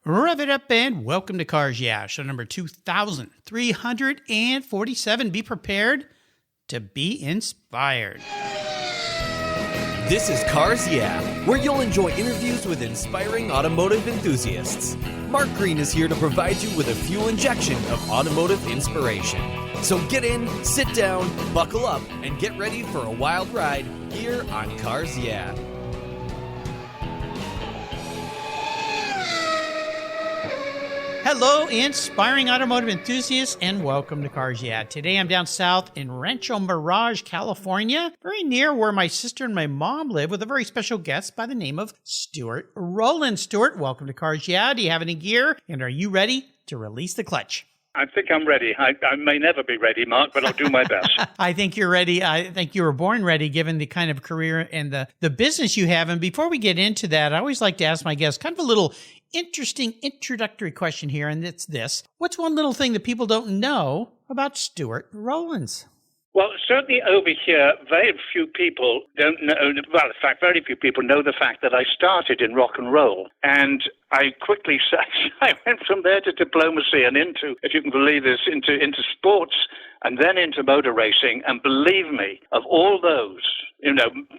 Rev it up and welcome to Cars Yeah, show number 2347. Be prepared to be inspired. This is Cars Yeah, where you'll enjoy interviews with inspiring automotive enthusiasts. Mark Green is here to provide you with a fuel injection of automotive inspiration. So get in, sit down, buckle up, and get ready for a wild ride here on Cars Yeah. Hello, inspiring automotive enthusiasts, and welcome to Cars Yeah. Today I'm down south in Rancho Mirage, California, very near where my sister and my mom live, with a very special guest by the name of Stuart Rowlands. Stuart, welcome to Cars Yeah. Do you have any gear, and are you ready to release the clutch? I think I'm ready. I may never be ready, Mark, but I'll do my best. I think you're ready. I think you were born ready, given the kind of career and the business you have. And before we get into that, I always like to ask my guests kind of a little interesting introductory question here, and it's this. What's one little thing that people don't know about Stuart Rowlands? Well, certainly over here, very few people don't know, well, in fact, very few people know the fact that I started in rock and roll. And I quickly I went from there to diplomacy and into, if you can believe this, into sports and then into motor racing. And believe me, of all those,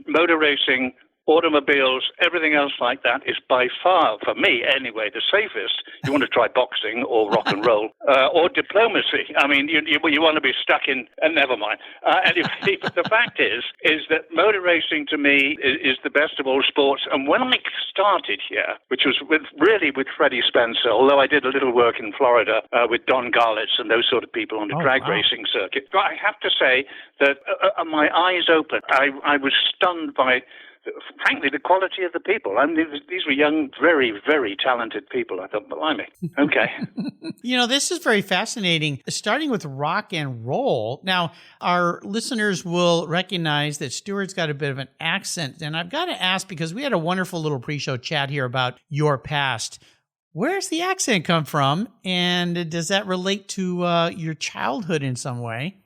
motor racing, automobiles, everything else like that is by far, for me anyway, the safest. You want to try boxing or rock and roll or diplomacy. I mean, you want to be stuck in, and never mind. Anyway, but the fact is that motor racing to me is the best of all sports. And when I started here, which was with Freddie Spencer, although I did a little work in Florida with Don Garlitz and those sort of people on the drag racing circuit, but I have to say that my eyes opened. I was stunned by, frankly, the quality of the people. I mean, these were young, very, very talented people. I thought, blimey, okay. This is very fascinating, starting with rock and roll. Now, our listeners will recognize that Stuart's got a bit of an accent, and I've got to ask, because we had a wonderful little pre-show chat here about your past. Where's the accent come from, and does that relate to your childhood in some way?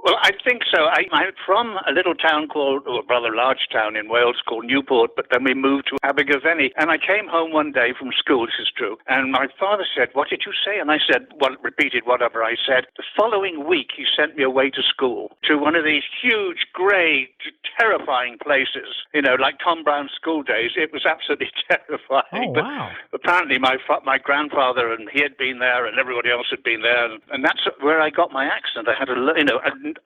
Well, I think so. I'm from a little town or rather large town in Wales called Newport, but then we moved to Abergavenny. And I came home one day from school, this is true, and my father said, "What did you say?" And I said, repeated whatever I said. The following week, he sent me away to school, to one of these huge, grey, terrifying places, like Tom Brown's School Days. It was absolutely terrifying. Oh, wow. But apparently my grandfather, and he had been there, and everybody else had been there, and that's where I got my accent. I had a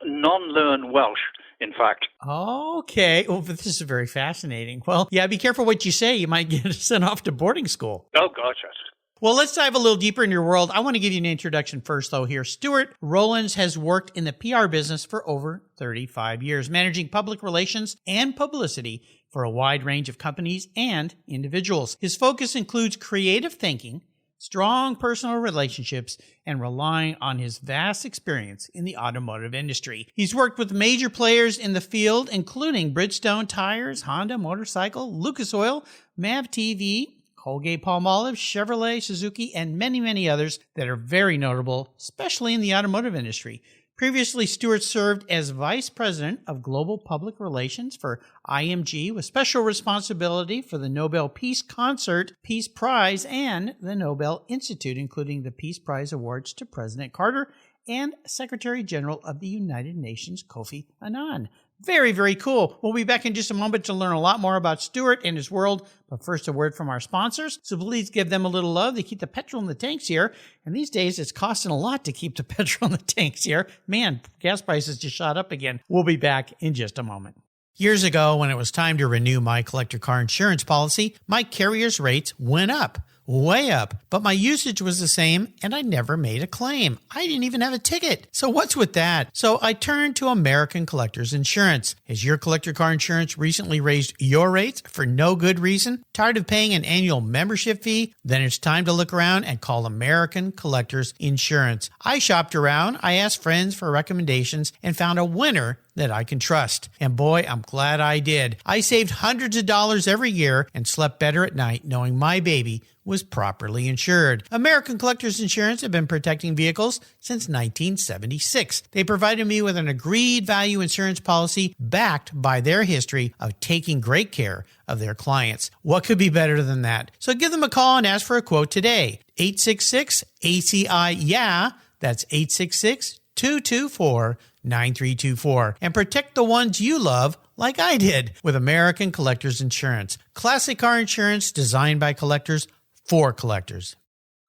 non-learned Welsh, in fact. Okay. Well, this is very fascinating. Well, yeah, be careful what you say. You might get sent off to boarding school. Oh, gosh, yes. Well, let's dive a little deeper in your world. I want to give you an introduction first, though, here. Stuart Rowlands has worked in the PR business for over 35 years, managing public relations and publicity for a wide range of companies and individuals. His focus includes creative thinking, strong personal relationships, and relying on his vast experience in the automotive industry. He's worked with major players in the field, including Bridgestone Tires, Honda Motorcycle, Lucas Oil, MAVTV, Colgate Palmolive, Chevrolet, Suzuki, and many, many others that are very notable, especially in the automotive industry. Previously, Stuart served as Vice President of Global Public Relations for IMG, with special responsibility for the Nobel Peace Concert, Peace Prize, and the Nobel Institute, including the Peace Prize awards to President Carter and Secretary General of the United Nations, Kofi Annan. Very, very cool. We'll be back in just a moment to learn a lot more about Stuart and his world. But first, a word from our sponsors. So please give them a little love. They keep the petrol in the tanks here. And these days, it's costing a lot to keep the petrol in the tanks here. Man, gas prices just shot up again. We'll be back in just a moment. Years ago, when it was time to renew my collector car insurance policy, my carrier's rates went up. Way up, but my usage was the same and I never made a claim. I didn't even have a ticket. So what's with that? So I turned to American Collectors Insurance. Has your collector car insurance recently raised your rates for no good reason? Tired of paying an annual membership fee? Then it's time to look around and call American Collectors Insurance. I shopped around, I asked friends for recommendations, and found a winner that I can trust. And boy, I'm glad I did. I saved hundreds of dollars every year and slept better at night knowing my baby was properly insured. American Collectors Insurance have been protecting vehicles since 1976. They provided me with an agreed value insurance policy backed by their history of taking great care of their clients. What could be better than that? So give them a call and ask for a quote today. 866-ACI-YEAH. That's 866-224-9324. And protect the ones you love like I did with American Collectors Insurance. Classic car insurance designed by collectors for collectors.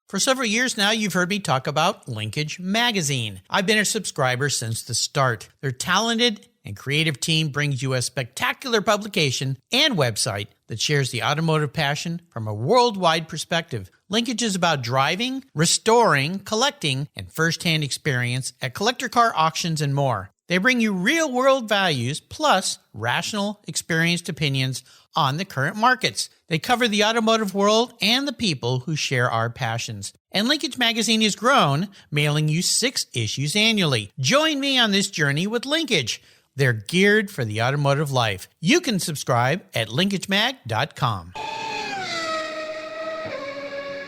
For several years now, you've heard me talk about Linkage Magazine. I've been a subscriber since the start. Their talented and creative team brings you a spectacular publication and website that shares the automotive passion from a worldwide perspective. Linkage is about driving, restoring, collecting, and first-hand experience at collector car auctions and more. They bring you real-world values plus rational, experienced opinions on the current markets. They cover the automotive world and the people who share our passions. And Linkage Magazine has grown, mailing you 6 issues annually. Join me on this journey with Linkage. They're geared for the automotive life. You can subscribe at linkagemag.com.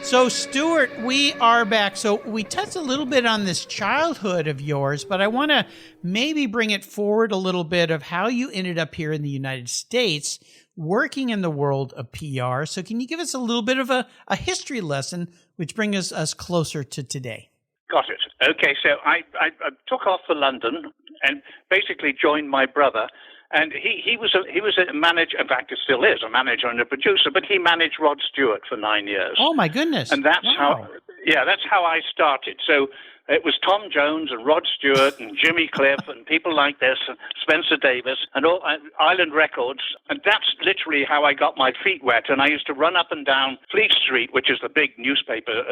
So, Stuart, we are back. So we touched a little bit on this childhood of yours, but I want to maybe bring it forward a little bit of how you ended up here in the United States working in the world of PR. So can you give us a little bit of a history lesson, which brings us closer to today? Got it. Okay, so I took off for London and basically joined my brother. And he was a manager. In fact, he still is a manager and a producer. But he managed Rod Stewart for 9 years. Oh my goodness! And that's how I started. So it was Tom Jones and Rod Stewart and Jimmy Cliff and people like this, and Spencer Davis and all Island Records. And that's literally how I got my feet wet. And I used to run up and down Fleet Street, which is the big newspaper,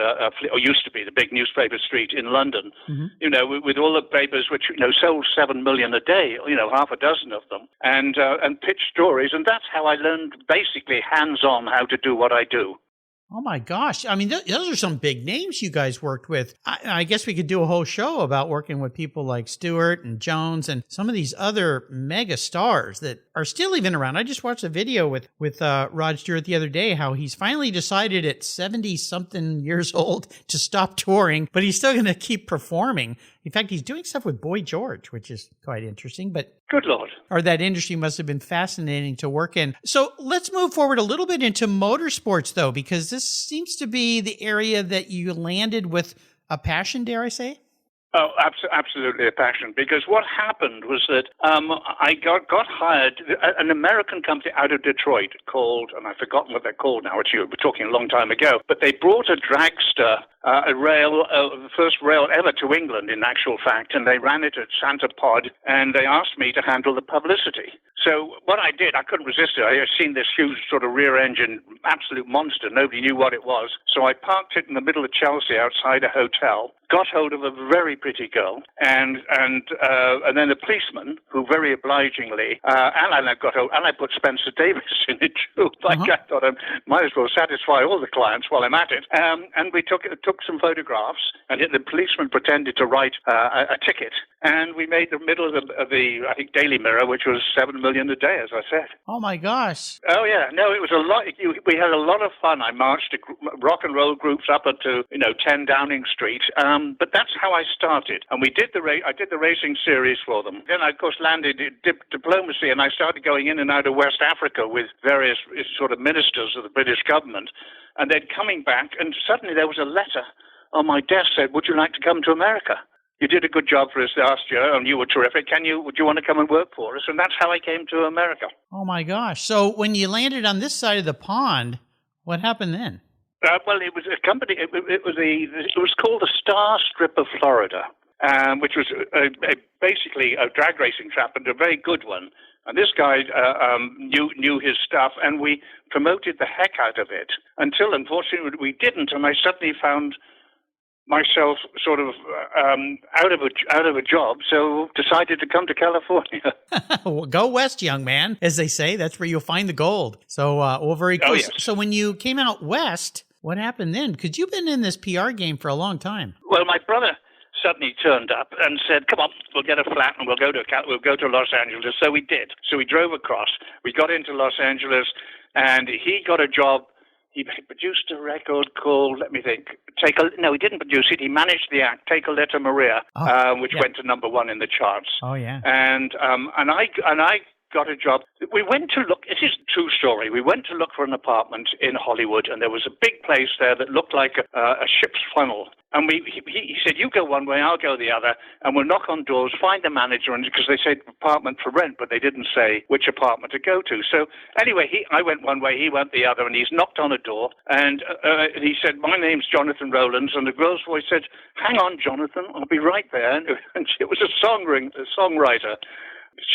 or used to be the big newspaper street in London. Mm-hmm. You know, with all the papers which sold 7 million a day. Half a dozen of them, and pitch stories. And that's how I learned basically hands-on how to do what I do. Oh, my gosh. I mean, those are some big names you guys worked with. I guess we could do a whole show about working with people like Stewart and Jones and some of these other mega stars that are still even around. I just watched a video with Rod Stewart the other day, how he's finally decided at 70-something years old to stop touring, but he's still going to keep performing. In fact, he's doing stuff with Boy George, which is quite interesting. But good Lord. Or that industry must have been fascinating to work in. So let's move forward a little bit into motorsports, though, because this seems to be the area that you landed with a passion, dare I say? Oh, absolutely a passion. Because what happened was that I got hired, an American company out of Detroit called, and I've forgotten what they're called now, we're talking a long time ago, but they brought a dragster, the first rail ever to England, in actual fact, and they ran it at Santa Pod, and they asked me to handle the publicity. So what I did, I couldn't resist it. I had seen this huge sort of rear-engine, absolute monster. Nobody knew what it was. So I parked it in the middle of Chelsea outside a hotel, got hold of a very pretty girl, and then a policeman who very obligingly, and I put Spencer Davis in it too. I thought I might as well satisfy all the clients while I'm at it. And we took some photographs, and the policeman pretended to write a ticket. And we made the middle of the I think, Daily Mirror, which was 7 million a day, as I said. Oh, my gosh. Oh, yeah. No, it was a lot. We had a lot of fun. I marched rock and roll groups up to 10 Downing Street. But that's how I started. And I did the racing series for them. Then I, of course, landed in diplomacy, and I started going in and out of West Africa with various sort of ministers of the British government. And then coming back, and suddenly there was a letter on my desk said, "Would you like to come to America? You did a good job for us last year, and you were terrific. Would you want to come and work for us?" And that's how I came to America. Oh, my gosh. So when you landed on this side of the pond, what happened then? Well, it was a company. It was called the Star Strip of Florida, which was basically a drag racing track, and a very good one. And this guy knew his stuff, and we promoted the heck out of it until, unfortunately, we didn't. And I suddenly found myself sort of out of a job, so decided to come to California. Well, go west, young man, as they say. That's where you'll find the gold. So, very cool. Oh, yes. So when you came out west, what happened then? Because you've been in this PR game for a long time. Well, my brother suddenly turned up and said, "Come on, we'll get a flat and we'll go to Los Angeles." So we did. So we drove across. We got into Los Angeles, and he got a job. he produced a record called, let me think, no, he didn't produce it. He managed the act, Take a Letter, Maria, which went to number one in the charts. Oh, yeah. And I got a job. We went to look, it is a true story. We went to look for an apartment in Hollywood, and there was a big place there that looked like a ship's funnel. And he said, you go one way, I'll go the other, and we'll knock on doors, find the manager, and because they said apartment for rent, but they didn't say which apartment to go to. So anyway, I went one way, he went the other, and he's knocked on a door, and he said, my name's Jonathan Rowlands, and the girl's voice said, hang on, Jonathan, I'll be right there. And it was a songwriter.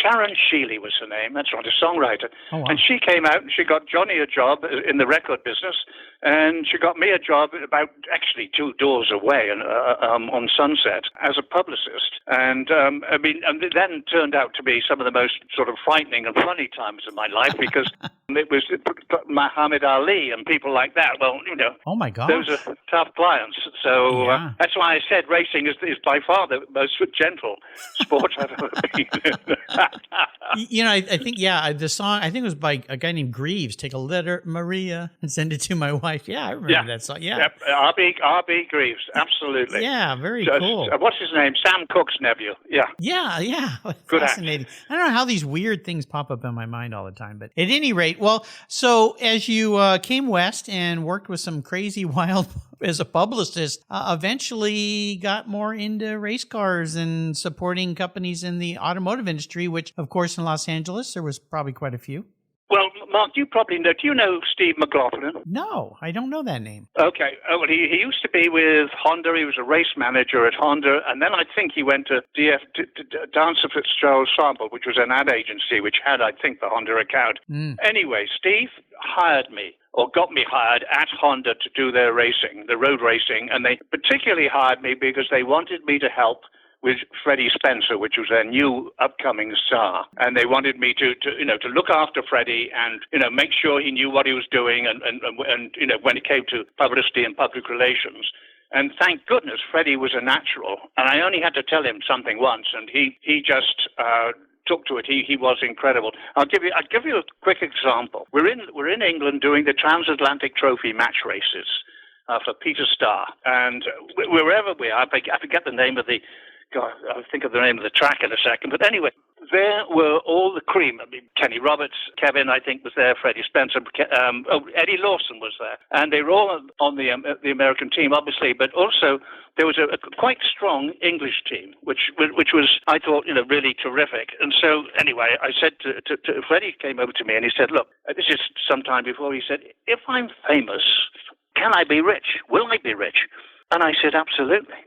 Sharon Sheely was her name. That's right, a songwriter. Oh, wow. And she came out and she got Johnny a job in the record business, and she got me a job about actually 2 doors away on Sunset as a publicist. And and it then turned out to be some of the most sort of frightening and funny times of my life because it was Muhammad Ali and people like that. Well, oh my God, those are tough clients. So that's why I said racing is by far the most gentle sport I've ever been. I think, the song, I think it was by a guy named Greaves, Take a Letter, Maria, and Send it to my wife. Yeah, I remember that song. Yeah. Yep. R.B. Greaves, absolutely. Yeah, very cool. What's his name? Sam Cooke's nephew. Yeah. Yeah. Good fascinating. I don't know how these weird things pop up in my mind all the time, but at any rate, well, so as you came west and worked with some crazy wild as a publicist, eventually got more into race cars and supporting companies in the automotive industry, which, of course, in Los Angeles, there was probably quite a few. Well, Mark, you probably know. Do you know Steve McLaughlin? No, I don't know that name. Okay. Oh, well, he used to be with Honda. He was a race manager at Honda. And then I think he went to Dancer Fitzgerald Sample, which was an ad agency, which had, I think, the Honda account. Anyway, Steve hired me, or got me hired at Honda to do their racing, the road racing. And they particularly hired me because they wanted me to help with Freddie Spencer, which was their new upcoming star. And they wanted me to look after Freddie and, make sure he knew what he was doing and when it came to publicity and public relations. And thank goodness Freddie was a natural. And I only had to tell him something once, and he just took to it. He was incredible. I'll give you a quick example. We're in England doing the Transatlantic Trophy match races for Peter Starr. And wherever we are, I forget the name of the God, I'll think of the name of the track in a second. But anyway, there were all the cream. I mean, Kenny Roberts, Kevin, I think, was there, Freddie Spencer, Eddie Lawson was there. And they were all on the American team, obviously, but also there was a quite strong English team, which was, I thought, really terrific. And so, anyway, I said to Freddie came over to me and he said, look, this is some time before, he said, if I'm famous, can I be rich? Will I be rich? And I said, absolutely.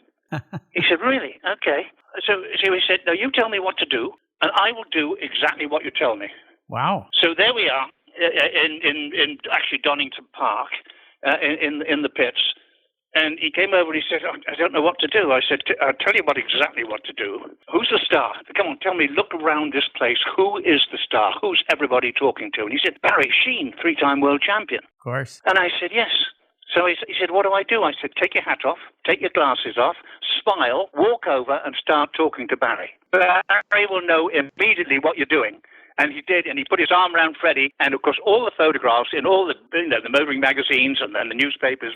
He said, really? Okay. So he said, no, you tell me what to do, and I will do exactly what you tell me. Wow. So there we are in actually Donington Park in the pits. And he came over and he said, I don't know what to do. I said, I'll tell you exactly what to do. Who's the star? Come on, tell me, look around this place. Who is the star? Who's everybody talking to? And he said, Barry Sheene, 3-time world champion. Of course. And I said, yes. So he said, what do I do? I said, take your hat off, take your glasses off, smile, walk over and start talking to Barry. Barry will know immediately what you're doing. And he did, and he put his arm around Freddie, and of course all the photographs in all the the motoring magazines and the newspapers,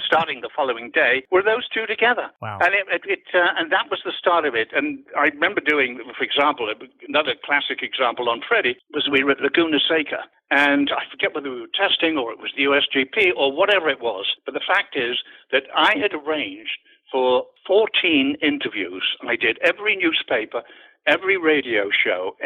starting the following day, were those two together. Wow. And and that was the start of it. And I remember doing, for example, another classic example on Freddie was we were at Laguna Seca, and I forget whether we were testing or it was the USGP or whatever it was. But the fact is that I had arranged for 14 interviews. I did every newspaper, every radio show,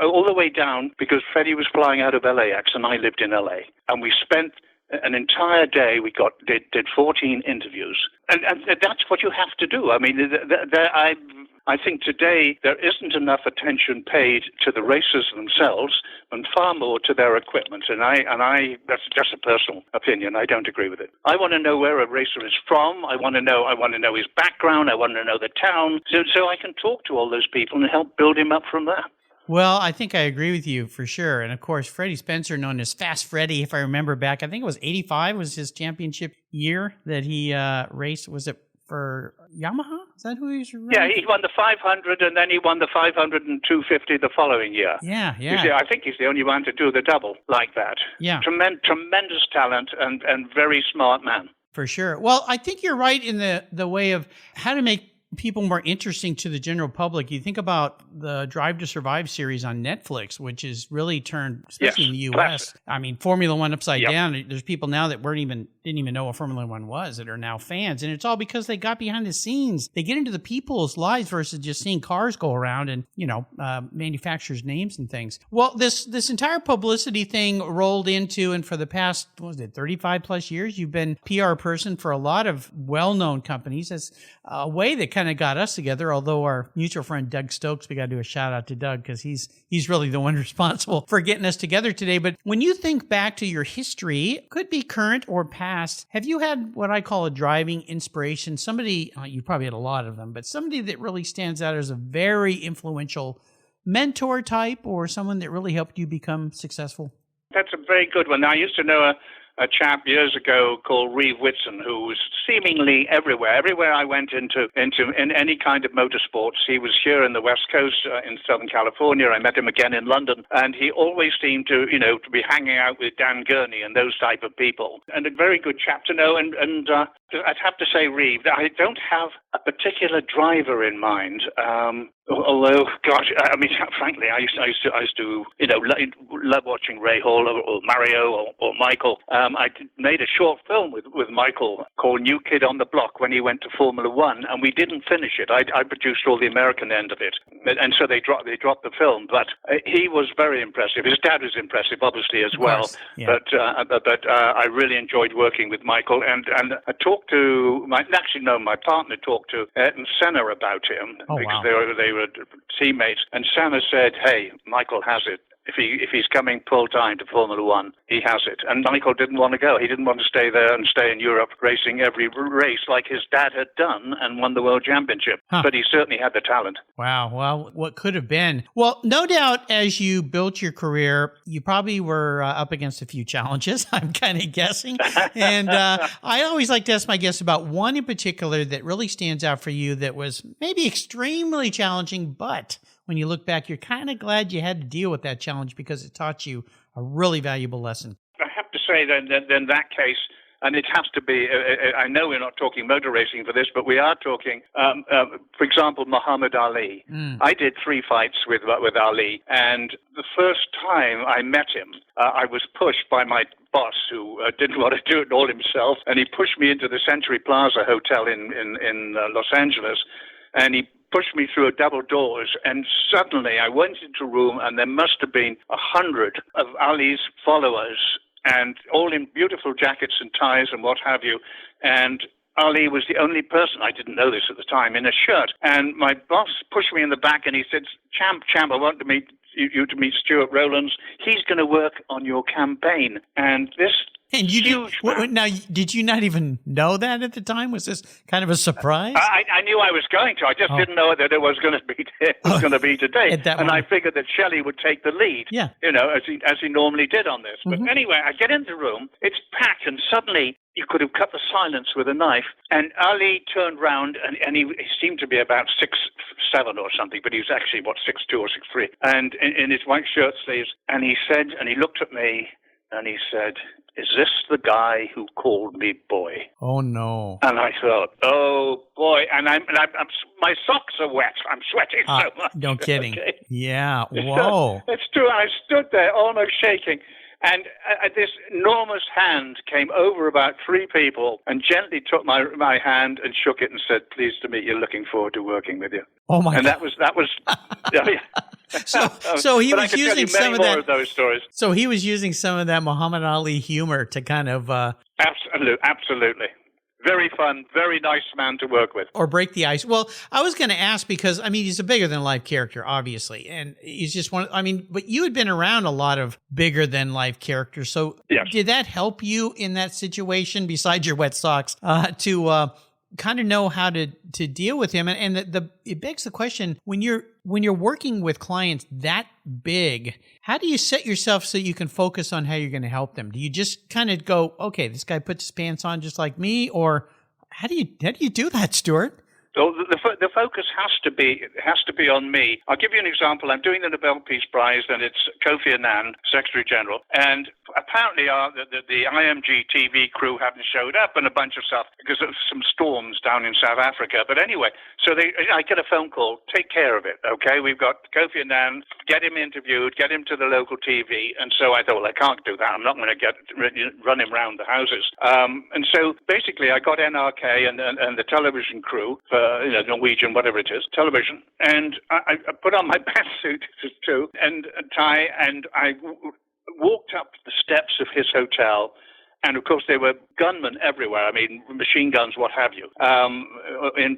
all the way down, because Freddie was flying out of LAX and I lived in LA. And we spent an entire day, did 14 interviews. And that's what you have to do. I mean, I think today there isn't enough attention paid to the racers themselves and far more to their equipment. And that's just a personal opinion. I don't agree with it. I want to know where a racer is from. I want to know his background. I want to know the town. So I can talk to all those people and help build him up from there. Well, I think I agree with you for sure. And of course, Freddie Spencer, known as Fast Freddie, if I remember back, I think it was 85 was his championship year that he raced. Was it for Yamaha? Is that who he's running? Yeah, he won the 500, and then he won the 500 and 250 the following year. Yeah. You see, I think he's the only one to do the double like that. Yeah. Tremendous talent and very smart man. For sure. Well, I think you're right in the way of how to make people more interesting to the general public. You think about the Drive to Survive series on Netflix, which is really turned, especially in the U.S. Classic. I mean, Formula One upside down. There's people now that didn't even know what Formula One was that are now fans, and it's all because they got behind the scenes. They get into the people's lives versus just seeing cars go around and manufacturers' names and things. Well, this entire publicity thing rolled into, and for the past 35 plus years, you've been PR person for a lot of well-known companies. That's a way that kind of got us together, although our mutual friend Doug Stokes, we got to do a shout out to Doug because he's really the one responsible for getting us together today. But when you think back to your history, could be current or past, have you had what I call a driving inspiration? Somebody, you probably had a lot of them, but somebody that really stands out as a very influential mentor type or someone that really helped you become successful? That's a very good one. Now, I used to know a chap years ago called Reeve Whitson, who was seemingly everywhere. Everywhere I went in any kind of motorsports, he was here in the West Coast, in Southern California. I met him again in London, and he always seemed to be hanging out with Dan Gurney and those type of people. And a very good chap to know. And I'd have to say, Reeve, I don't have a particular driver in mind. Although, gosh, I mean, frankly, I used to love watching Ray Hall or Mario or Michael. I made a short film with Michael called New Kid on the Block when he went to Formula One, and we didn't finish it. I produced all the American end of it, and so they dropped the film. But he was very impressive. His dad was impressive, obviously, as well. Yeah. But I really enjoyed working with Michael, and I talked to my partner talked to Ayrton Senna about him because they were teammates, and Senna said, "Hey, Michael has it. If he's coming full time to Formula One, he has it." And Michael didn't want to go. He didn't want to stay there and stay in Europe racing every race like his dad had done and won the world championship. But he certainly had the talent. Wow. Well, what could have been? Well, no doubt as you built your career, you probably were up against a few challenges, I'm kind of guessing. And I always like to ask my guests about one in particular that really stands out for you that was maybe extremely challenging, but when you look back, you're kind of glad you had to deal with that challenge because it taught you a really valuable lesson. I have to say that in that case, and it has to be, I know we're not talking motor racing for this, but we are talking, for example, Muhammad Ali. I did 3 fights with Ali, and the first time I met him, I was pushed by my boss who didn't want to do it all himself, and he pushed me into the Century Plaza Hotel in Los Angeles, and he pushed me through double doors, and suddenly I went into a room, and there must have been 100 of Ali's followers, and all in beautiful jackets and ties and what have you. And Ali was the only person, I didn't know this at the time, in a shirt. And my boss pushed me in the back, and he said, Champ, I want to meet you to meet Stuart Rowlands. He's going to work on your campaign. And this And you did, now, did you not even know that at the time? Was this kind of a surprise? I knew I was going to. I just didn't know that it was going to be today. And I figured that Shelley would take the lead, as he normally did on this. But anyway, I get into the room. It's packed, and suddenly you could have cut the silence with a knife. And Ali turned round, and he seemed to be about 6'7" or something, but he was actually, 6'2" or 6'3", and in his white shirt sleeves. And he said, and he looked at me, and he said, "Is this the guy who called me boy?" Oh, no. And I thought, oh, boy. And I'm my socks are wet. I'm sweating so much. No kidding. Okay. Yeah. Whoa. It's true. I stood there almost shaking. And this enormous hand came over about 3 people and gently took my hand and shook it and said, "Pleased to meet you. Looking forward to working with you." Oh, my God. And that was. So he was using some of that. Of those stories. So he was using some of that Muhammad Ali humor to kind of absolutely. Very fun, very nice man to work with. Or break the ice. Well, I was going to ask because, I mean, he's a bigger than life character, obviously. And he's just but you had been around a lot of bigger than life characters. So yes. Did that help you in that situation, besides your wet socks, to kind of know how to deal with him? And it begs the question, when you're working with clients that big, how do you set yourself so you can focus on how you're going to help them? Do you just kind of go, okay, this guy puts his pants on just like me, or How do you do that, Stuart? So the focus has to be on me. I'll give you an example. I'm doing the Nobel Peace Prize, and it's Kofi Annan, Secretary General, and apparently the IMG TV crew haven't showed up and a bunch of stuff because of some storms down in South Africa. But anyway, I get a phone call. Take care of it, okay? We've got Kofi Annan. Get him interviewed. Get him to the local TV. And so I thought, well, I can't do that. I'm not going to run him round the houses. And so basically, I got NRK and the television crew for Norwegian, whatever it is, television. And I put on my best suit too and tie, and I walked up the steps of his hotel. And of course, there were gunmen everywhere. I mean, machine guns, what have you, in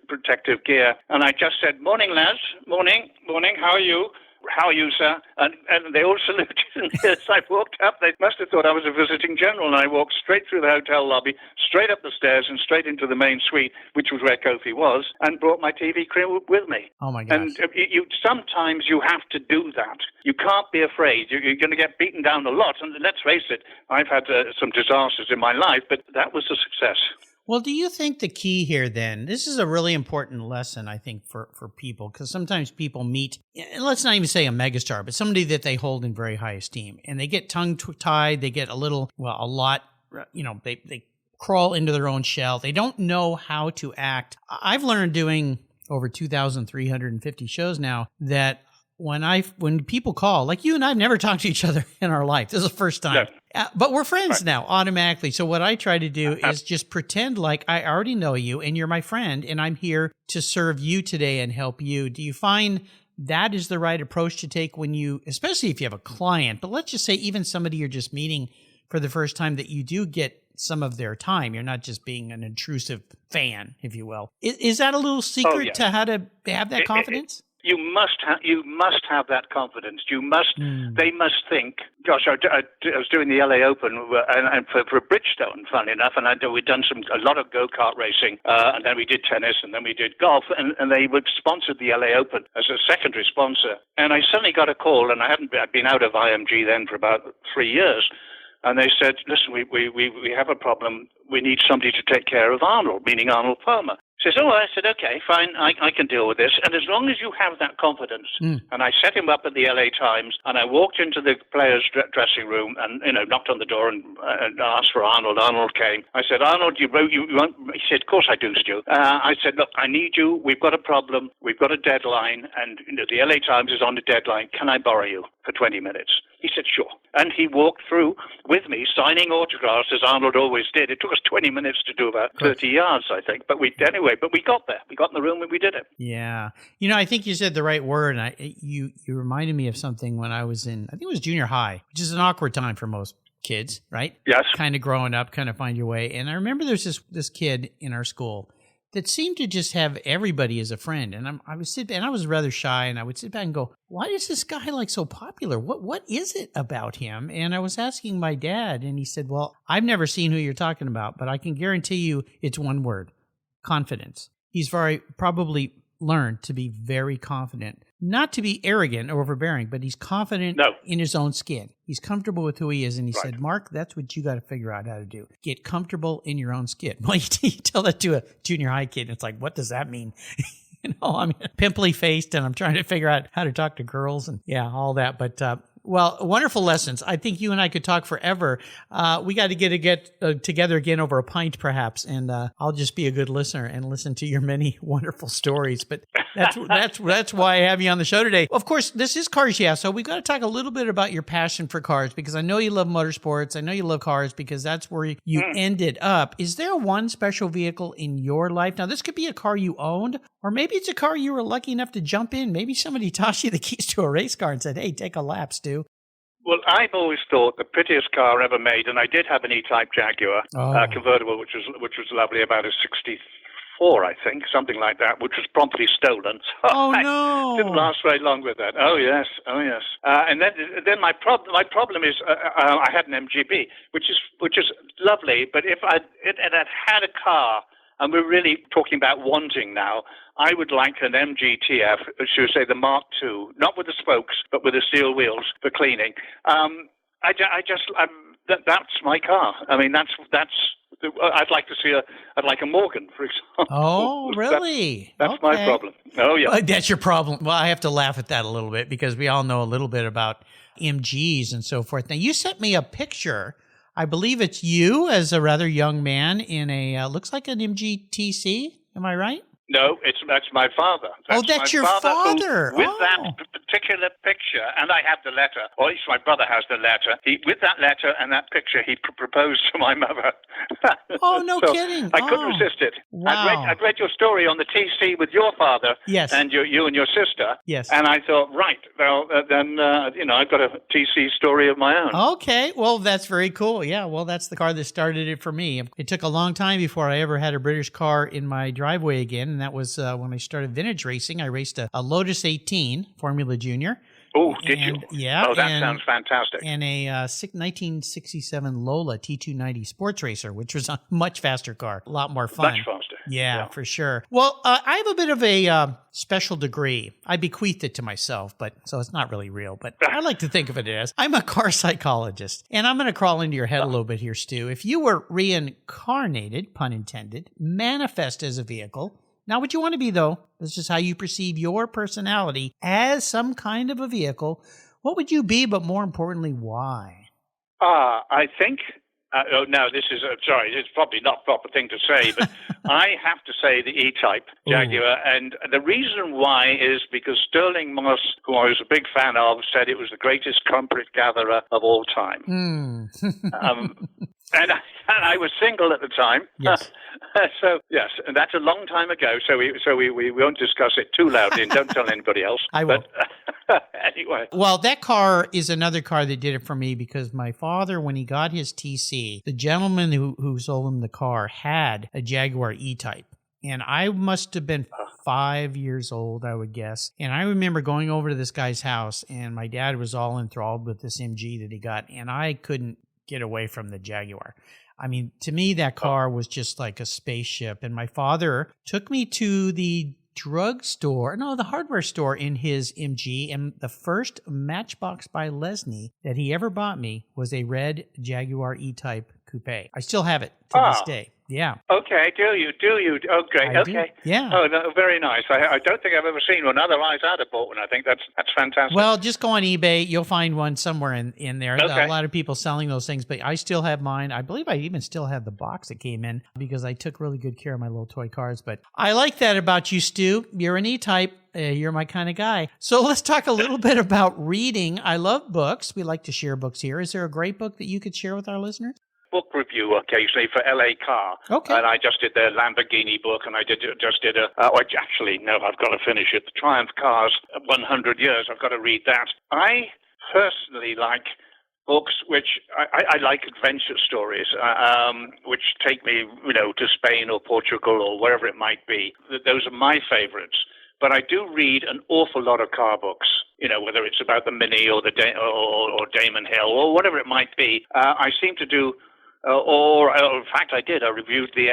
protective gear. And I just said, "Morning, lads. Morning. How are you? How are you, sir?" And they all saluted. And as I walked up, they must have thought I was a visiting general. And I walked straight through the hotel lobby, straight up the stairs, and straight into the main suite, which was where Kofi was, and brought my TV crew with me. Oh, my gosh. And sometimes you have to do that. You can't be afraid. You're going to get beaten down a lot. And let's face it, I've had some disasters in my life, but that was a success. Well, do you think the key here then, this is a really important lesson, I think, for people, because sometimes people meet, let's not even say a megastar, but somebody that they hold in very high esteem, and they get tongue-tied, they get a lot, they crawl into their own shell. They don't know how to act. I've learned doing over 2,350 shows now that when people call, like you and I have never talked to each other in our life. This is the first time. Yeah. But we're friends now automatically. So what I try to do is just pretend like I already know you and you're my friend and I'm here to serve you today and help you. Do you find that is the right approach to take when especially if you have a client, but let's just say even somebody you're just meeting for the first time, that you do get some of their time. You're not just being an intrusive fan, if you will. Is that a little secret to how to have that confidence? You must have that confidence. They must think. Gosh, I was doing the LA Open and for Bridgestone, funny enough, and we'd done a lot of go-kart racing, and then we did tennis, and then we did golf, and they would sponsor the LA Open as a secondary sponsor. And I suddenly got a call, and I'd been out of IMG then for about 3 years, and they said, "Listen, we have a problem. We need somebody to take care of Arnold," meaning Arnold Palmer. Says, I said, okay, fine, I can deal with this. And as long as you have that confidence, and I set him up at the LA Times, and I walked into the players' dressing room and, knocked on the door and asked for Arnold. Arnold came. I said, "Arnold, you won't?" He said, "Of course I do, Stu." I said, "Look, I need you. We've got a problem. We've got a deadline, and the LA Times is on the deadline. Can I borrow you for 20 minutes? He said, "Sure." And he walked through with me, signing autographs, as Arnold always did. It took us 20 minutes to do about 30 yards, I think. But we got there. We got in the room and we did it. Yeah. I think you said the right word. And you reminded me of something when I was I think it was junior high, which is an awkward time for most kids, right? Yes. Kind of growing up, kind of find your way. And I remember there's this kid in our school that seemed to just have everybody as a friend. And I was rather shy, and I would sit back and go, why is this guy so popular? What is it about him? And I was asking my dad, and he said, well, I've never seen who you're talking about, but I can guarantee you it's one word: confidence. He's probably learned to be very confident, not to be arrogant or overbearing, but he's confident in his own skin. He's comfortable with who he is. And he said, Mark, that's what you got to figure out how to do. Get comfortable in your own skin. Well, you tell that to a junior high kid, and it's like, what does that mean? I'm pimply faced and I'm trying to figure out how to talk to girls and all that. But, well, wonderful lessons. I think you and I could talk forever. We got to get together again over a pint, perhaps, and I'll just be a good listener and listen to your many wonderful stories. But that's why I have you on the show today. Of course, this is Cars Yeah, so we've got to talk a little bit about your passion for cars, because I know you love motorsports. I know you love cars because that's where you ended up. Is there one special vehicle in your life? Now, this could be a car you owned, or maybe it's a car you were lucky enough to jump in. Maybe somebody tossed you the keys to a race car and said, hey, take a lap, Stu. Well, I've always thought the prettiest car ever made, and I did have an E-Type Jaguar convertible, which was lovely, about a 64, I think, something like that, which was promptly stolen. So no! Didn't last very long with that. Oh yes. And then my problem is I had an MGB, which is lovely, but if I'd had a car, and we're really talking about wanting now, I would like an MGTF, should we say the Mark II, not with the spokes, but with the steel wheels for cleaning. That's my car. I mean, that's I'd like to see I'd like a Morgan, for example. Oh, really? That's my problem. Oh, yeah. That's your problem. Well, I have to laugh at that a little bit because we all know a little bit about MGs and so forth. Now, you sent me a picture. I believe it's you as a rather young man in a, looks like an MG TC. Am I right? No, that's my father. That's your father. Who, with that particular picture, and I have the letter, or at least my brother has the letter. With that letter and that picture, he proposed to my mother. Oh, no kidding! I couldn't resist it. Wow. I'd read your story on the TC with your father, yes, and you and your sister, yes, and I thought, right, well, then I've got a TC story of my own. Okay, well, that's very cool. Yeah, well, that's the car that started it for me. It took a long time before I ever had a British car in my driveway again. And that was when I started vintage racing. I raced a Lotus 18 Formula Junior. Oh, did you? Yeah. Oh, that sounds fantastic. And a 1967 Lola T290 sports racer, which was a much faster car, a lot more fun. Much faster. Yeah, for sure. Well, I have a bit of a special degree. I bequeathed it to myself, so it's not really real, but I like to think of it as. I'm a car psychologist, and I'm going to crawl into your head a little bit here, Stu. If you were reincarnated, pun intended, manifest as a vehicle, not what you want to be, though. This is how you perceive your personality as some kind of a vehicle. What would you be, but more importantly, why? I think... this is... sorry, it's probably not a proper thing to say, but I have to say the E-Type Jaguar. Ooh. And the reason why is because Sterling Moss, who I was a big fan of, said it was the greatest culprit gatherer of all time. And I was single at the time. Yes. So, yes, and that's a long time ago, so we won't discuss it too loudly, and don't tell anybody else. I won't. But anyway. Well, that car is another car that did it for me because my father, when he got his TC, the gentleman who sold him the car had a Jaguar E-Type. And I must have been 5 years old, I would guess. And I remember going over to this guy's house, and my dad was all enthralled with this MG that he got, and I couldn't get away from the Jaguar. I mean, to me, that car was just like a spaceship. And my father took me to the the hardware store in his MG. And the first Matchbox by Lesney that he ever bought me was a red Jaguar E-Type coupe. I still have it to this day. Yeah. Okay, do you? Oh, great. Okay. Yeah. Oh, no, very nice. I don't think I've ever seen one. Otherwise, I'd have bought one. I think that's fantastic. Well, just go on eBay. You'll find one somewhere in there. Okay. A lot of people selling those things, but I still have mine. I believe I even still have the box that came in because I took really good care of my little toy cars. But I like that about you, Stu. You're an E-Type. You're my kind of guy. So let's talk a little bit about reading. I love books. We like to share books here. Is there a great book that you could share with our listeners? Book review occasionally for LA Car. Okay. And I just did the Lamborghini book, and I just did I've got to finish it. The Triumph Cars, 100 Years. I've got to read that. I personally like books which I like adventure stories, which take me, to Spain or Portugal or wherever it might be. Those are my favorites. But I do read an awful lot of car books, whether it's about the Mini or or Damon Hill or whatever it might be. I seem to do... in fact, I did. I reviewed the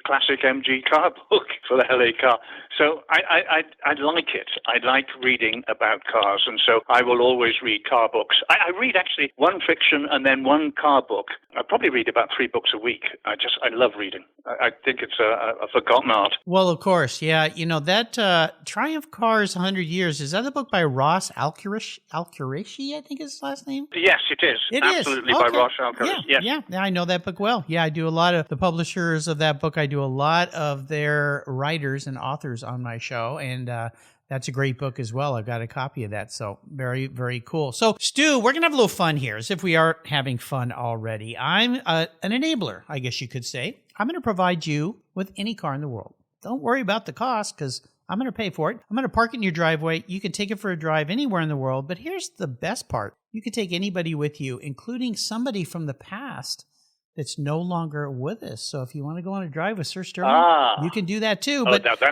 classic MG car book for the LA Car. So I like it. I like reading about cars, and so I will always read car books. I read actually one fiction and then one car book. I probably read about 3 books a week. I love reading. I think it's a forgotten art. Well, of course, yeah. That Triumph Cars 100 Years, is that a book by Ross Alcurashi, I think is his last name? Yes, it is. It Absolutely, is. By okay. Ross Alcurashi. Yeah, I know that book well. Yeah, I do a lot of the publishers of that book. I do a lot of their writers and authors on my show, and that's a great book as well. I've got a copy of that, so very, very cool. So, Stu, we're going to have a little fun here, as if we aren't having fun already. I'm an enabler, I guess you could say. I'm going to provide you with any car in the world. Don't worry about the cost, because I'm going to pay for it. I'm going to park it in your driveway. You can take it for a drive anywhere in the world, but here's the best part. You can take anybody with you, including somebody from the past that's no longer with us. So if you want to go on a drive with Sir Sterling, you can do that too. But that's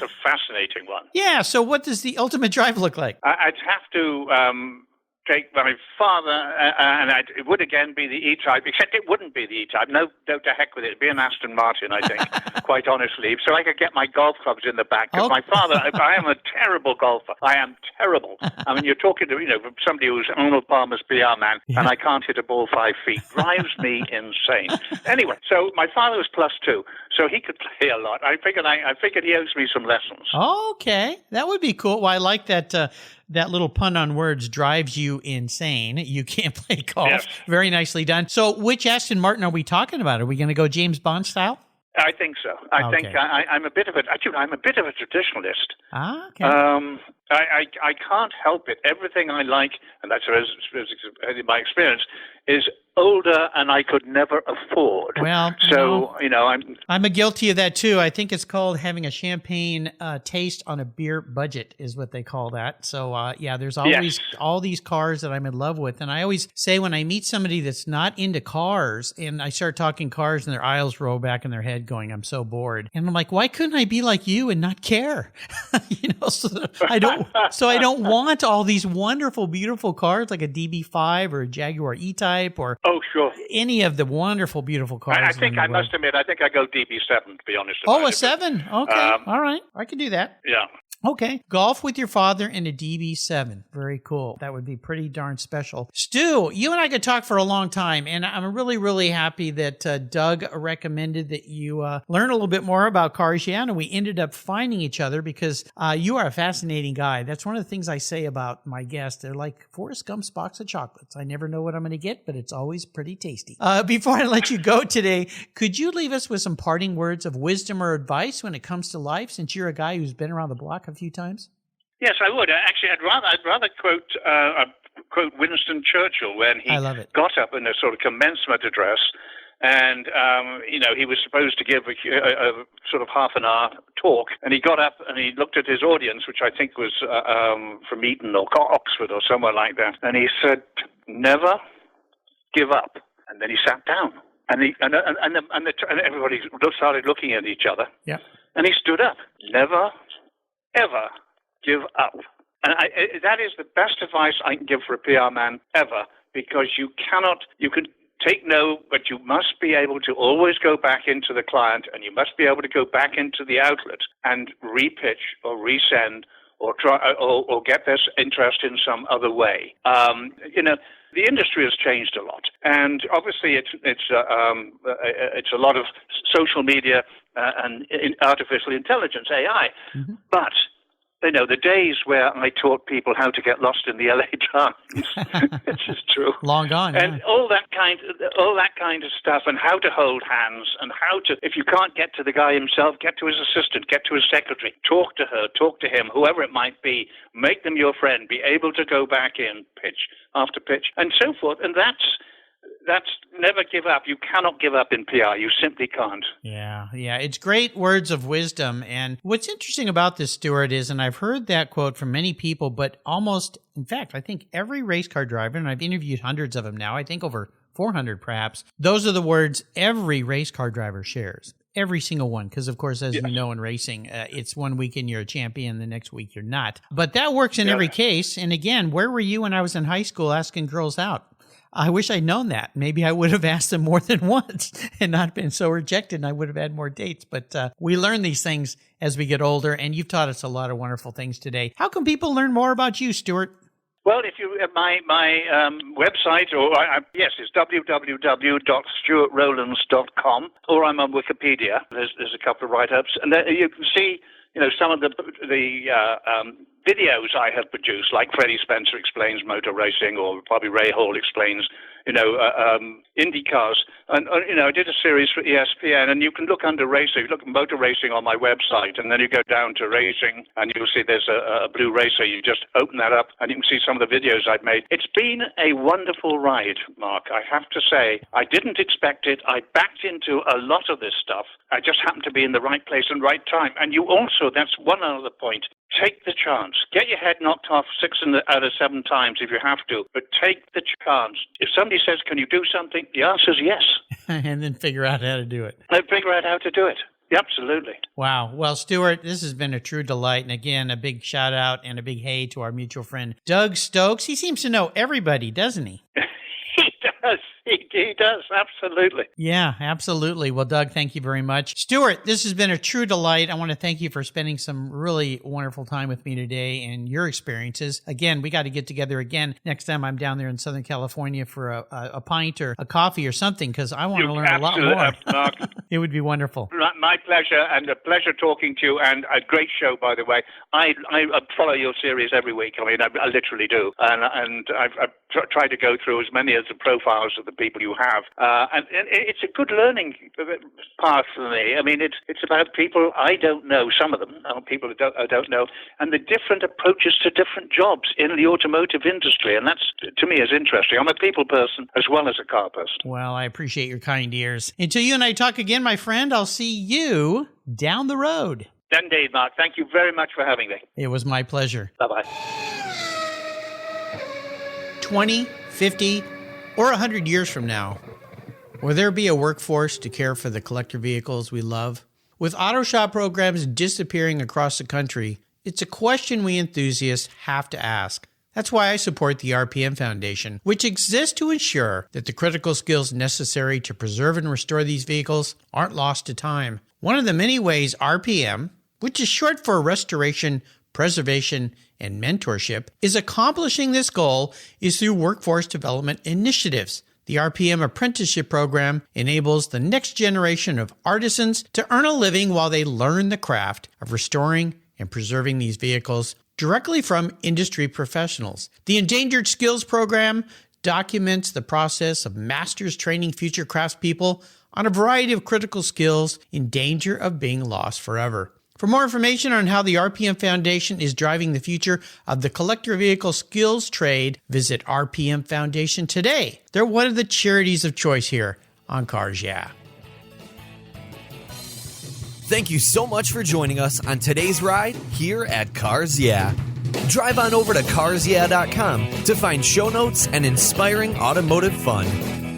a fascinating one. Yeah. So what does the ultimate drive look like? I'd have to take my father, and it would again be the E-Type, except it wouldn't be the E-Type. No, to heck with it. It'd be an Aston Martin, I think, quite honestly. So I could get my golf clubs in the back. Because my father, I am a terrible golfer. I am terrible. I mean, you're talking to, somebody who's Arnold Palmer's PR man, and I can't hit a ball 5 feet. Drives me insane. Anyway, so my father was +2, so he could play a lot. I figured he owes me some lessons. Okay, that would be cool. Well, I like that. That little pun on words, drives you insane. You can't play golf. Yes. Very nicely done. So which Aston Martin are we talking about? Are we going to go James Bond style? I think so. I think I'm a bit of a traditionalist. Okay. I can't help it. Everything I like, and that's in my experience, is older and I could never afford. Well, so I'm guilty of that too. I think it's called having a champagne taste on a beer budget is what they call that. So there's always all these cars that I'm in love with, and I always say when I meet somebody that's not into cars and I start talking cars and their eyes roll back in their head going, I'm so bored. And I'm like, why couldn't I be like you and not care? So I don't want all these wonderful, beautiful cars like a DB5 or a Jaguar E-Type or any of the wonderful, beautiful cars. I must admit, I think I go DB7 to be honest. A 7? Okay. All right. I can do that. Yeah. Okay. Golf with your father in a DB7. Very cool. That would be pretty darn special. Stu, you and I could talk for a long time, and I'm really, really happy that Doug recommended that you learn a little bit more about cars. Yeah, and we ended up finding each other because you are a fascinating guy. That's one of the things I say about my guests. They're like Forrest Gump's box of chocolates. I never know what I'm going to get, but it's always pretty tasty. Before I let you go today, could you leave us with some parting words of wisdom or advice when it comes to life, since you're a guy who's been around the block a few times? Yes, I would. Actually, I'd rather quote Winston Churchill when he got up in a sort of commencement address, and he was supposed to give a sort of half an hour talk, and he got up and he looked at his audience, which I think was from Eton or Oxford or somewhere like that, and he said, "Never give up." And then he sat down, and everybody started looking at each other. Yeah. And he stood up. Never, ever give up. And that is the best advice I can give for a PR man ever, because you can take no, but you must be able to always go back into the client, and you must be able to go back into the outlet and repitch or resend or try or get this interest in some other way. The industry has changed a lot, and obviously it's a lot of social media and artificial intelligence, AI. Mm-hmm. But the days where I taught people how to get lost in the LA Times, this is true, long gone, and all that kind of stuff, and how to hold hands, and how to, if you can't get to the guy himself, get to his assistant, get to his secretary, talk to her, talk to him, whoever it might be, make them your friend, be able to go back in, pitch after pitch, and so forth, and that's never give up. You cannot give up in PR. You simply can't. Yeah. It's great words of wisdom. And what's interesting about this, Stuart, is, and I've heard that quote from many people, but almost, in fact, I think every race car driver, and I've interviewed hundreds of them now, I think over 400 perhaps, those are the words every race car driver shares. Every single one, because of course, as you know, in racing, it's 1 weekend you're a champion, the next week you're not. But that works in every case. And again, where were you when I was in high school asking girls out? I wish I'd known that. Maybe I would have asked them more than once and not been so rejected, and I would have had more dates. But we learn these things as we get older, and you've taught us a lot of wonderful things today. How can people learn more about you, Stuart? Well, if you my website, it's www.stuartrowlands.com, or I'm on Wikipedia. There's a couple of write-ups, and there you can see some of the videos I have produced, like Freddie Spencer explains motor racing, or Bobby Rahal explains, Indy cars. And, I did a series for ESPN, and you can look under racing, look at motor racing on my website, and then you go down to racing, and you'll see there's a blue racer. You just open that up, and you can see some of the videos I've made. It's been a wonderful ride, Mark. I have to say, I didn't expect it. I backed into a lot of this stuff. I just happened to be in the right place and right time. And you also, that's one other point, take the chance. Get your head knocked off 6 out of 7 times if you have to, but take the chance. If somebody says, can you do something? The answer is yes. And then figure out how to do it. And figure out how to do it. Yeah, absolutely. Wow. Well, Stuart, this has been a true delight. And again, a big shout out and a big hey to our mutual friend, Doug Stokes. He seems to know everybody, doesn't he? He does. He does. Absolutely. Yeah, absolutely. Well, Doug, thank you very much. Stuart, this has been a true delight. I want to thank you for spending some really wonderful time with me today and your experiences. Again, we got to get together again next time I'm down there in Southern California for a pint or a coffee or something, because I want to learn a lot more. Mark. It would be wonderful. My pleasure, and a pleasure talking to you, and a great show, by the way. I follow your series every week. I mean, I literally do. And I've tried to go through as many as the profiles of the people you have. And it's a good learning path for me. I mean, it's about people I don't know, some of them, people I don't know, and the different approaches to different jobs in the automotive industry. And that's, to me, is interesting. I'm a people person as well as a car person. Well, I appreciate your kind ears. Until you and I talk again, my friend, I'll see you down the road. Indeed, Mark. Thank you very much for having me. It was my pleasure. Bye-bye. 20, 50, or 100 years from now, will there be a workforce to care for the collector vehicles we love? With auto shop programs disappearing across the country, it's a question we enthusiasts have to ask. That's why I support the RPM Foundation, which exists to ensure that the critical skills necessary to preserve and restore these vehicles aren't lost to time. One of the many ways RPM, which is short for Restoration, Preservation, and Mentorship, is accomplishing this goal is through workforce development initiatives. The RPM Apprenticeship Program enables the next generation of artisans to earn a living while they learn the craft of restoring and preserving these vehicles directly from industry professionals. The Endangered Skills Program documents the process of masters training future craftspeople on a variety of critical skills in danger of being lost forever. For more information on how the RPM Foundation is driving the future of the collector vehicle skills trade, visit RPM Foundation today. They're one of the charities of choice here on Cars Yeah! Thank you so much for joining us on today's ride here at Cars Yeah! Drive on over to carsyeah.com to find show notes and inspiring automotive fun.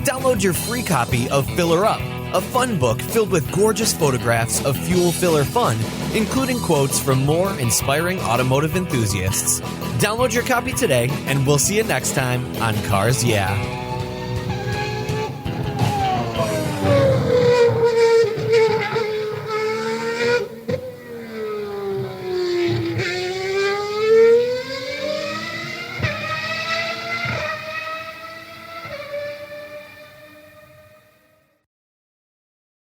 Download your free copy of Filler Up, a fun book filled with gorgeous photographs of fuel filler fun, including quotes from more inspiring automotive enthusiasts. Download your copy today, and we'll see you next time on Cars Yeah!